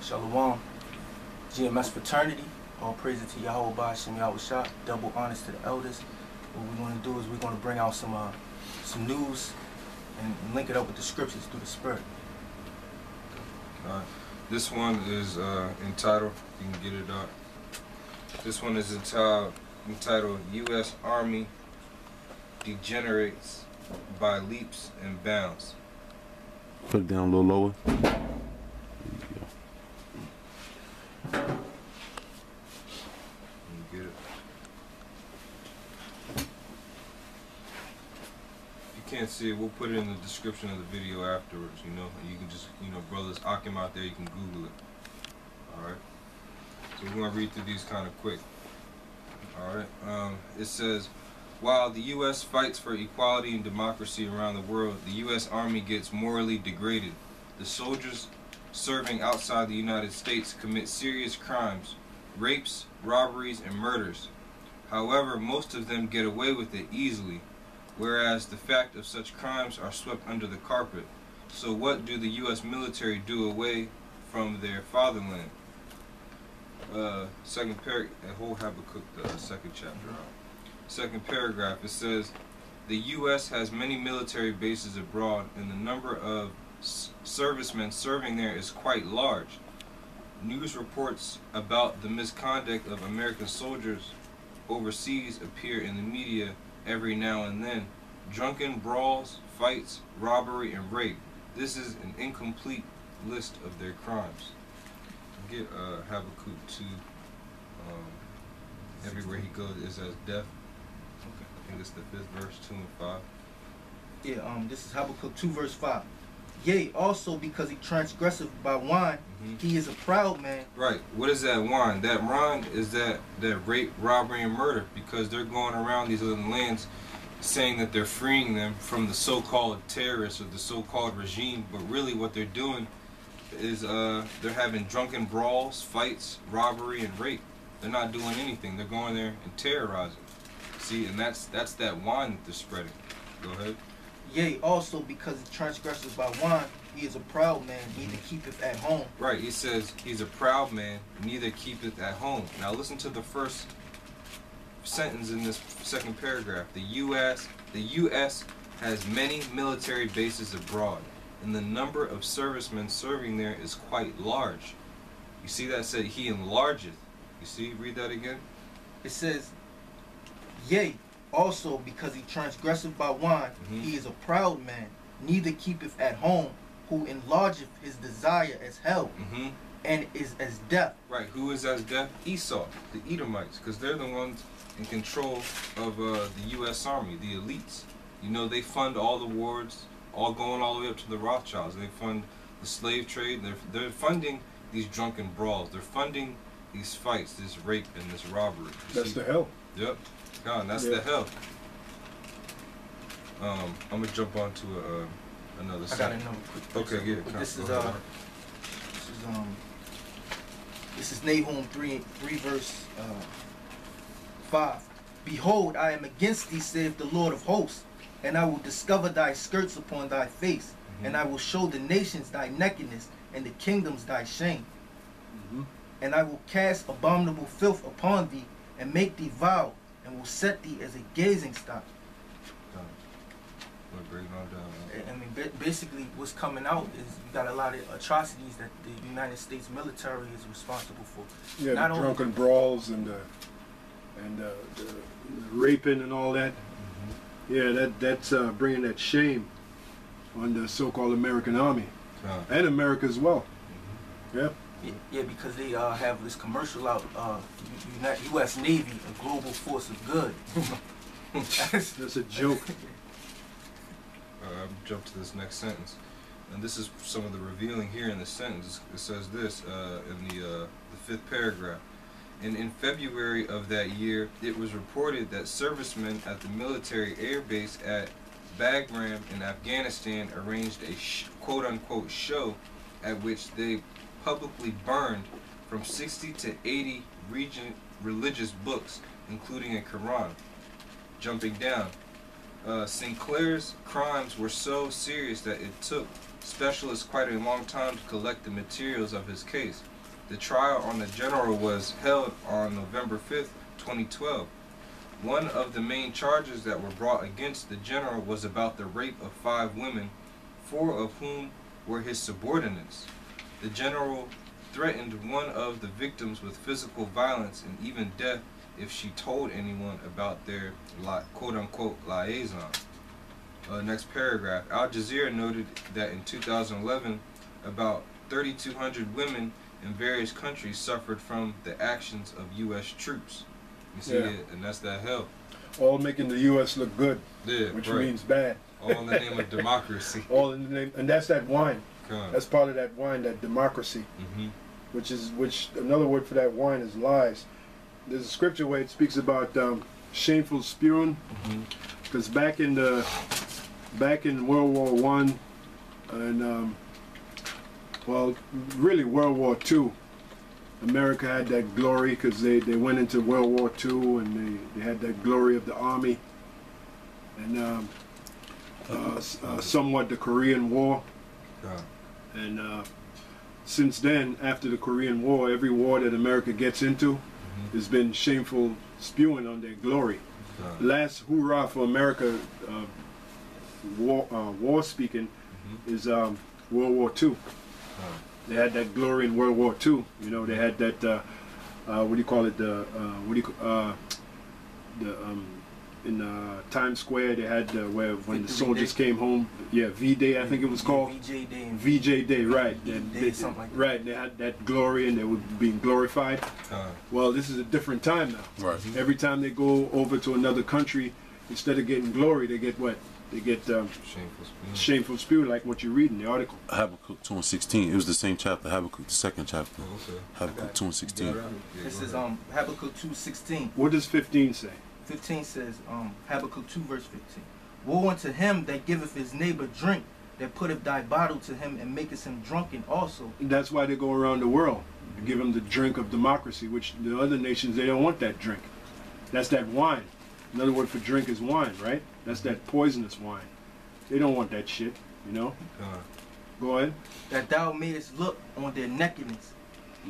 Shalom. GMS fraternity. All praises to Yahweh Ba'Shem Yahweh Shah. Double honors to the elders. What we're going to do is we're going to bring out some news and link it up with the scriptures through the Spirit. Alright. This one is entitled, you can get it up. This one is entitled U.S. Army Degenerates by Leaps and Bounds. Put it down a little lower. Get it. If you can't see it, we'll put it in the description of the video afterwards, you know. And you can just, brothers, Akim out there, you can Google it. Alright. So we're going to read through these kind of quick. Alright. It says, while the U.S. fights for equality and democracy around the world, the U.S. Army gets morally degraded. The soldiers serving outside the United States commit serious crimes, rapes, robberies, and murders. However, most of them get away with it easily, whereas the fact of such crimes are swept under the carpet. So what do the U.S. military do away from their fatherland? Second paragraph, whole Habakkuk, the second chapter out. Second paragraph, it says, the U.S. has many military bases abroad, and the number of servicemen serving there is quite large. News reports about the misconduct of American soldiers overseas appear in the media every now and then. Drunken brawls, fights, robbery, and rape. This is an incomplete list of their crimes. Get Habakkuk 2. Everywhere he goes is as death. Okay. I think it's the 5th verse, 2 and 5. Yeah, this is Habakkuk 2 verse 5. Yea, also because he transgresseth by wine, he is a proud man. Right. What is that wine? That wine is that rape, robbery, and murder, because they're going around these other lands saying that they're freeing them from the so-called terrorists or the so-called regime, but really what they're doing is they're having drunken brawls, fights, robbery, and rape. They're not doing anything. They're going there and terrorizing. See, and that's that wine that they're spreading. Go ahead. Yea, also because he transgresses by wine, he is a proud man, neither keepeth at home. Right, he says he's a proud man, neither keepeth at home. Now listen to the first sentence in this second paragraph. The U.S. has many military bases abroad, and the number of servicemen serving there is quite large. You see that said he enlargeth. You see, read that again. It says, yea, also because he transgresseth by wine, he is a proud man, neither keepeth at home, who enlargeth his desire as hell, and is as death. Right, who is as death? Esau, the Edomites, because they're the ones in control of the U.S. Army, the elites. You know, they fund all the wars, all going all the way up to the Rothschilds. They fund the slave trade. They're funding these drunken brawls. They're funding these fights, this rape and this robbery. That's the hell. Yep. God, that's the hell. I'm gonna jump on to another. I got another quick. Okay, yeah. This is Nahum 3 verse 5. Behold, I am against thee, saith the Lord of hosts, and I will discover thy skirts upon thy face, and I will show the nations thy nakedness, and the kingdoms thy shame. And I will cast abominable filth upon thee, and make thee vile, and will set thee as a gazing stock. I mean, basically, what's coming out is you got a lot of atrocities that the United States military is responsible for. Yeah, the drunken brawls and the raping and all that. Yeah, that's bringing that shame on the so-called American army and America as well. Yeah. Yeah, because they have this commercial out, U.S. Navy, a global force of good. That's a joke. I'll jump to this next sentence, and this is some of the revealing here in the sentence. It says this in the 5th paragraph. And in February of that year, it was reported that servicemen at the military air base at Bagram in Afghanistan arranged a quote-unquote show at which they publicly burned from 60 to 80 religious books, including a Quran. Jumping down, Sinclair's crimes were so serious that it took specialists quite a long time to collect the materials of his case. The trial on the general was held on November 5th, 2012. One of the main charges that were brought against the general was about the rape of 5 women, 4 of whom were his subordinates. The general threatened one of the victims with physical violence and even death if she told anyone about their quote-unquote liaison. Next paragraph. Al Jazeera noted that in 2011, about 3,200 women in various countries suffered from the actions of U.S. troops. You see it, and that's that hell. All making the U.S. look good, which means bad. All in the name of democracy. All in the name, and that's that wine. That's part of that wine, that democracy. Which another word for that wine is lies. There's a scripture where it speaks about shameful spewing, because back in World War I, and well, really World War II, America had that glory because they went into World War II and they had that glory of the army, and somewhat the Korean War. And since then, after the Korean War, every war that America gets into has been shameful spewing on their glory. Last hoorah for America, war speaking, is World War II. They had that glory in World War II. You know, they had that what do you call it? In Times Square, they had where when the soldiers came home. Yeah, V-Day, I think it was called. VJ Day. VJ Day, right? Something like that. Right, they had that glory and they were being glorified. Well, this is a different time now. Right. Every time they go over to another country, instead of getting glory, they get what? They get shameful spewing, like what you read in the article. Habakkuk 2:16. It was the same chapter. Habakkuk, the second chapter. Habakkuk 2:16. This is Habakkuk 2:16. What does 15 say? 15 says, Habakkuk 2 verse 15. Woe unto him that giveth his neighbor drink, that putteth thy bottle to him and maketh him drunken also. That's why they go around the world to give him the drink of democracy, which the other nations, they don't want that drink. That's that wine. Another word for drink is wine, right? That's that poisonous wine. They don't want that shit, you know? Go ahead. That thou mayest look on their nakedness.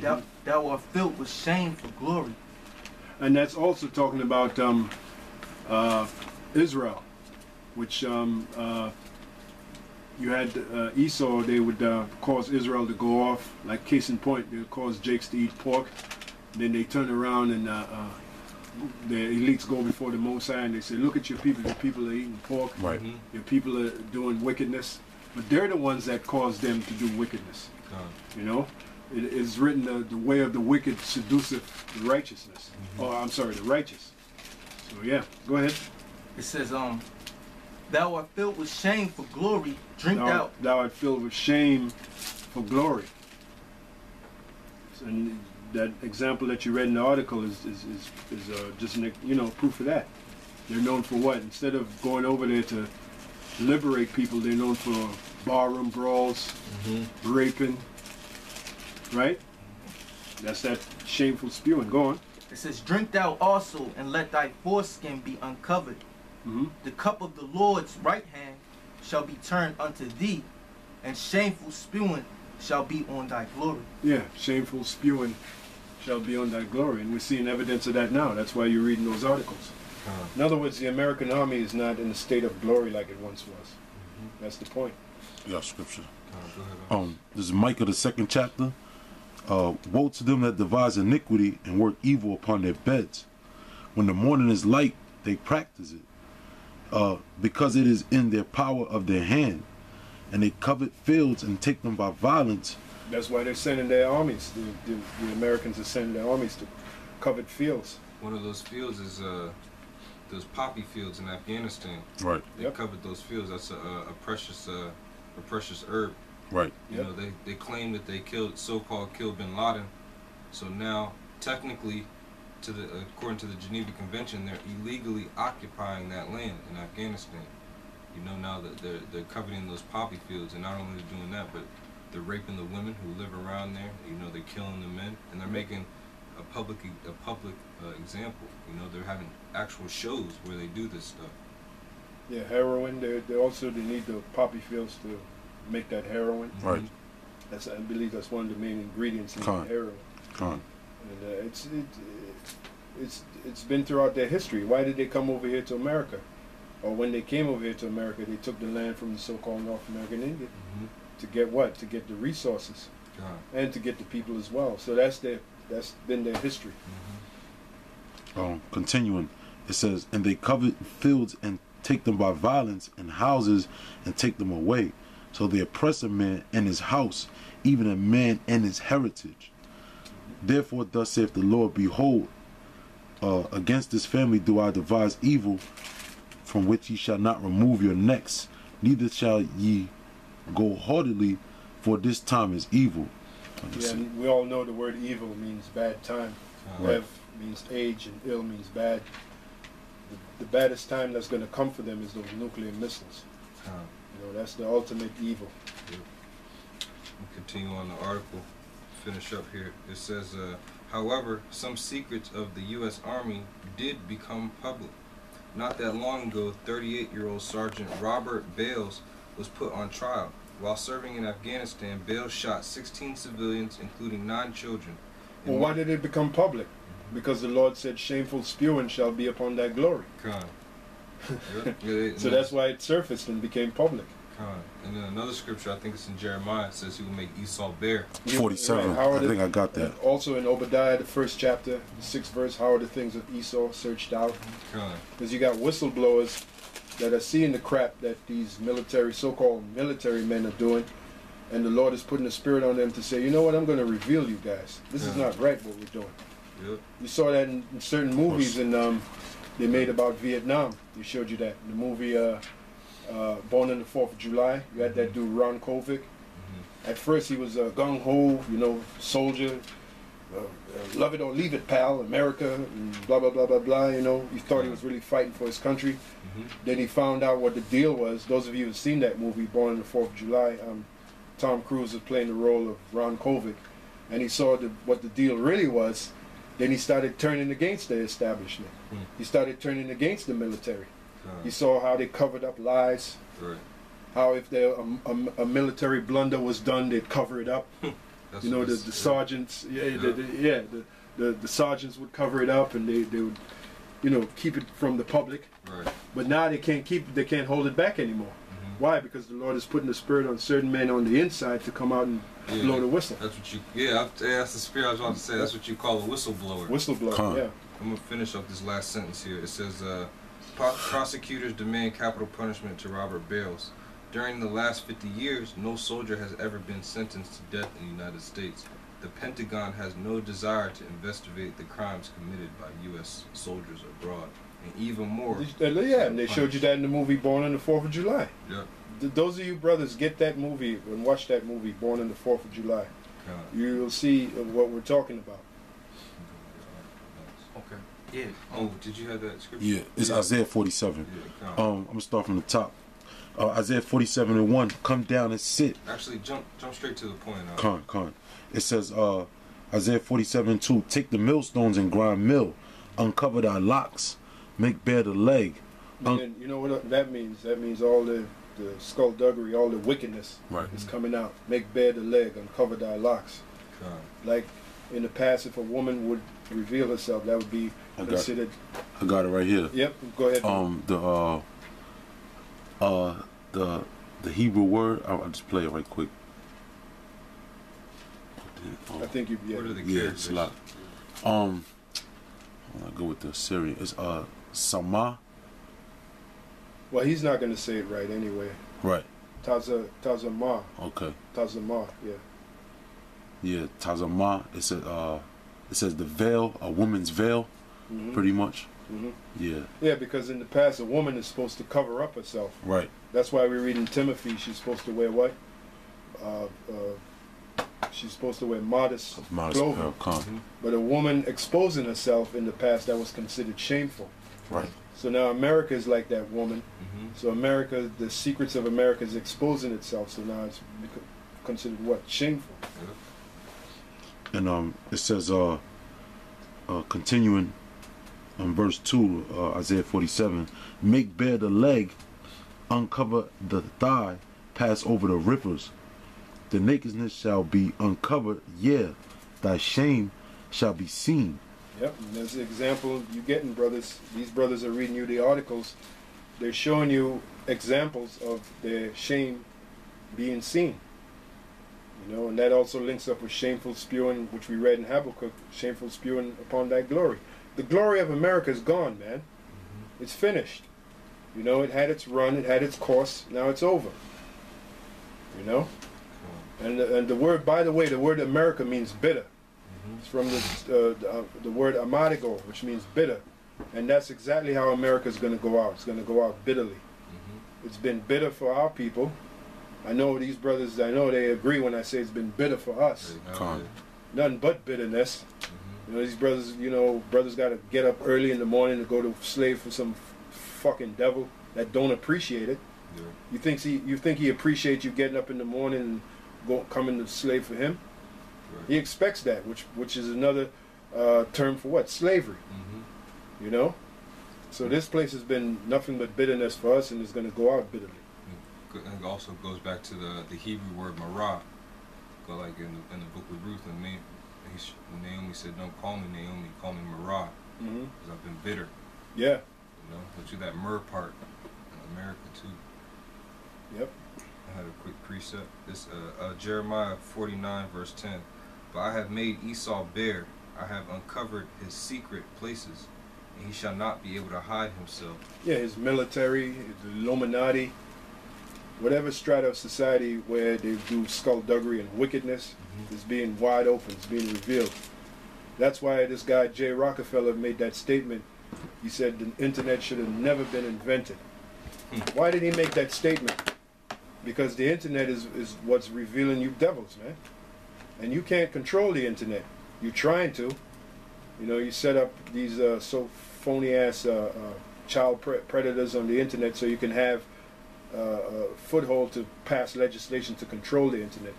Thou art filled with shame for glory. And that's also talking about Israel, which you had Esau. They would cause Israel to go off. Like case in point, they would cause Jakes to eat pork. Then they turn around and the elites go before the Mosai and they say, "Look at your people. Your people are eating pork. Right. Your people are doing wickedness." But they're the ones that caused them to do wickedness. You know. It is written, the way of the wicked seduceth righteousness. Oh, I'm sorry, the righteous. So yeah, go ahead. It says, thou art filled with shame for glory, drink thou. Thou art filled with shame for glory. And that example that you read in the article is just an, proof of that. They're known for what? Instead of going over there to liberate people, they're known for barroom brawls, raping. Right? That's that shameful spewing. Go on. It says, drink thou also, and let thy foreskin be uncovered. The cup of the Lord's right hand shall be turned unto thee, and shameful spewing shall be on thy glory. Yeah, shameful spewing shall be on thy glory. And we're seeing evidence of that now. That's why you're reading those articles. In other words, the American army is not in a state of glory like it once was. That's the point. Yeah, scripture. This is Micah, the second chapter. Woe to them that devise iniquity and work evil upon their beds. When the morning is light, they practice it, because it is in their power of their hand, and they covet fields and take them by violence. That's why they're sending their armies. The Americans are sending their armies to covet fields. One of those fields is those poppy fields in Afghanistan. Right. They covered those fields. That's a precious herb. Right. You know, they claim that they so-called killed bin Laden. So now, technically, according to the Geneva Convention, they're illegally occupying that land in Afghanistan. You know, now that they're coveting those poppy fields, and not only are they doing that, but they're raping the women who live around there. You know, they're killing the men, and they're making a public example. You know, they're having actual shows where they do this stuff. Yeah, heroin. They need the poppy fields to make that heroin. Right. I believe that's one of the main ingredients in heroin. And it's been throughout their history. Why did they come over here to America? Or when they came over here to America, they took the land from the so-called North American Indian to get what? To get the resources and to get the people as well. So that's been their history. Continuing, it says, and they covet fields and take them by violence, and houses and take them away. So they oppress a man and his house, even a man and his heritage. Therefore thus saith the Lord, behold, against this family do I devise evil, from which ye shall not remove your necks, neither shall ye go haughtily, for this time is evil. Yeah, and we all know the word evil means bad time. Rev means age, and ill means bad. The baddest time that's going to come for them is those nuclear missiles. You know, that's the ultimate evil. We'll continue on the article. Finish up here. It says, however, some secrets of the U.S. Army did become public. Not that long ago, 38-year-old Sergeant Robert Bales was put on trial. While serving in Afghanistan, Bales shot 16 civilians, including 9 children. Well, why did it become public? Because the Lord said, shameful spewing shall be upon thy glory. So that's why it surfaced and became public. And then another scripture, I think it's in Jeremiah, it says he will make Esau bare. 47, I think I got that. Also in Obadiah, the 1st chapter, the 6th verse, how are the things of Esau searched out? Because you got whistleblowers that are seeing the crap that these so-called military men are doing, and the Lord is putting a spirit on them to say, you know what, I'm going to reveal you guys. This is not right what we're doing. You saw that in certain movies they made about Vietnam. They showed you that. In the movie Born on the 4th of July, you had that dude Ron Kovic. At first he was a gung-ho, you know, soldier, love it or leave it, pal, America, and blah, blah, blah, blah, blah, you know. He thought he was really fighting for his country. Then he found out what the deal was. Those of you who've seen that movie, Born on the 4th of July, Tom Cruise was playing the role of Ron Kovic, and he saw what the deal really was. Then he started turning against the establishment. He started turning against the military. He saw how they covered up lies. How if there a military blunder was done, they'd cover it up. You know, the sergeants, the sergeants would cover it up, and they would, you know, keep it from the public. But now they can't hold it back anymore. Why? Because the Lord is putting the spirit on certain men on the inside to come out and blow the whistle. That's what you, that's the spirit I was about to say. That's what you call a whistleblower. Whistleblower, yeah. I'm going to finish up this last sentence here. It says, prosecutors demand capital punishment to Robert Bales. During the last 50 years, no soldier has ever been sentenced to death in the United States. The Pentagon has no desire to investigate the crimes committed by U.S. soldiers abroad. And even more. Yeah, and they showed you that in the movie Born on the 4th of July. Those of you brothers, get that movie and watch that movie, Born on the 4th of July. You'll see what we're talking about. Okay. Yeah. Oh, did you have that scripture? Yeah, it's Isaiah 47. I'm going to start from the top. Isaiah 47:1, come down and sit. Actually, jump straight to the point. Con. It says, Isaiah 47:2, take the millstones and grind mill, uncover thy locks, make bare the leg. And then, you know what that means? That means all the skullduggery, all the wickedness is coming out. Make bare the leg, uncover thy locks. Like in the past, if a woman would reveal herself, that would be considered. I got it right here. Yep, go ahead. The Hebrew word, I'll just play it right quick. I think you. What are the characters? It's a lot. I'll go with the Syrian. It's Sama. Well, he's not going to say it right anyway. Right. Tazama. Okay. Tazama. Yeah. Yeah, Tazama. It says the veil, a woman's veil, pretty much. Yeah. Yeah, because in the past, a woman is supposed to cover up herself. Right. That's why we read in Timothy, she's supposed to wear what? She's supposed to wear modest clothing. But a woman exposing herself in the past, that was considered shameful. Right. So now America is like that woman. So America, the secrets of America is exposing itself. So now it's considered what? Shameful. And it says, continuing on verse 2, Isaiah 47, make bare the leg, uncover the thigh, pass over the rivers, the nakedness shall be uncovered, yeah, thy shame shall be seen. Yep, and that's the example you're getting, brothers. These brothers are reading you the articles. They're showing you examples of their shame being seen. You know, and that also links up with shameful spewing, which we read in Habakkuk, shameful spewing upon thy glory. The glory of America is gone, man. It's finished. You know, it had its run, it had its course, now it's over. You know? And the word, by the way, the word America means bitter. It's from the word amadigo, which means bitter. And that's exactly how America is going to go out. It's going to go out bitterly. It's been bitter for our people. I know these brothers, I know they agree when I say it's been bitter for us. Nothing but bitterness. You know, these brothers, you know, brothers got to get up early in the morning to go to slave for some fucking devil that don't appreciate it. You think he appreciates you getting up in the morning and coming to slave for him? He expects that, which is another term for what? Slavery. You know? So this place has been nothing but bitterness for us, and it's going to go out bitterly. It also goes back to the Hebrew word marah. Like in the book of Ruth, when Naomi said, "Don't call me Naomi, call me Marah, because I've been bitter." Yeah. You know, but you that myrrh part in America too. Yep. I had a quick precept. This Jeremiah 49 verse 10. But I have made Esau bare. I have uncovered his secret places, and he shall not be able to hide himself. Yeah, his military, the Illuminati, whatever strata of society where they do skullduggery and wickedness is being wide open, it's being revealed. That's why this guy Jay Rockefeller made that statement. He said the internet should have never been invented. Why did he make that statement? Because the internet is what's revealing you devils, man. And you can't control the internet. You're trying to. You know, you set up these so phony-ass child predators on the internet so you can have a foothold to pass legislation to control the internet.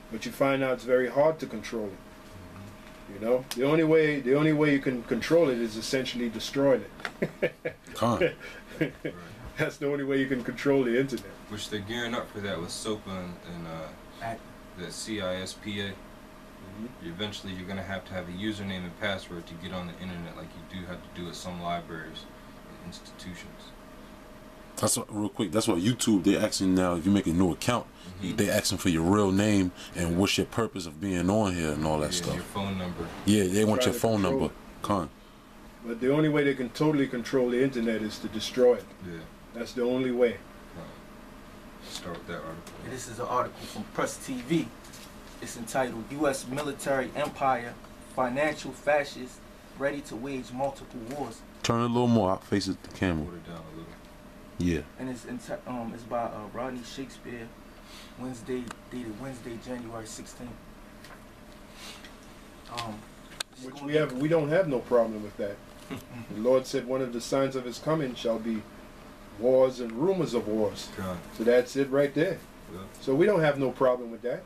But you find out it's very hard to control it. You know, the only way you can control it is essentially destroying it. That's the only way you can control the internet. Which they're gearing up for that with SOPA and the CISPA. Eventually, you're going to have a username and password to get on the internet, like you do have to do at some libraries and institutions. That's what, real quick. That's what YouTube. They're asking now. If you make a new account, they asking for your real name and what's your purpose of being on here and all that stuff. Your phone number. Yeah, they want your phone number. But the only way they can totally control the internet is to destroy it. Yeah. That's the only way. Start with that article. This is an article from Press TV. It's entitled U.S. Military Empire, Financial Fascists Ready to Wage Multiple Wars. Turn it a little more. Face it the camera. Put it down a little. Yeah. And it's by Rodney Shakespeare, dated Wednesday, January 16th. Which we don't have no problem with that. The Lord said one of the signs of his coming shall be wars and rumors of wars. So that's it right there. Yeah. So we don't have no problem with that.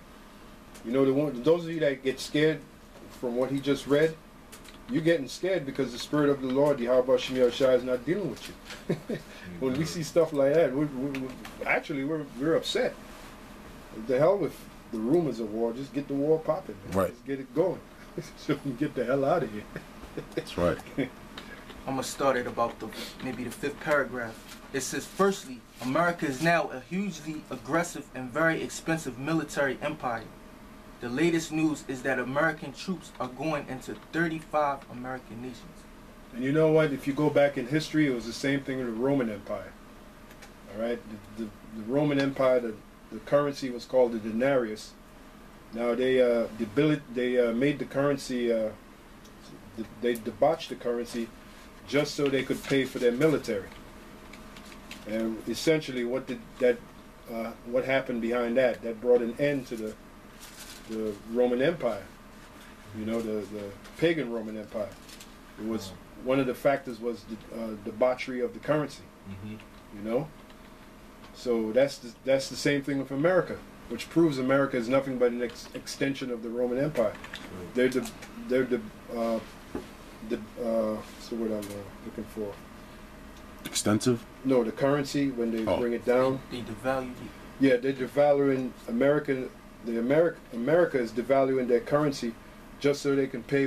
You know, those of you that get scared from what he just read, you're getting scared because the Spirit of the Lord, Yahweh Shem Yahushua, is not dealing with you. When we see stuff like that, we're upset. The hell with the rumors of war. Just get the war popping, man. Right. Just get it going. So we can get the hell out of here. That's right. I'm going to start at about maybe the 5th paragraph. It says, firstly, America is now a hugely aggressive and very expensive military empire. The latest news is that American troops are going into 35 American nations. And you know what? If you go back in history, it was the same thing in the Roman Empire. All right? The Roman Empire, the currency was called the denarius. Now they made the currency, they debauched the currency just so they could pay for their military. And essentially what happened behind that? That brought an end to the Roman Empire, you know, the pagan Roman Empire. It was one of the factors was the debauchery of the currency, you know. So that's the same thing with America, which proves America is nothing but an extension of the Roman Empire. They're the what's the word I'm looking for? Extensive? No, the currency when they bring it down. They devalue it. Yeah, they're devaluing America is devaluing their currency just so they can pay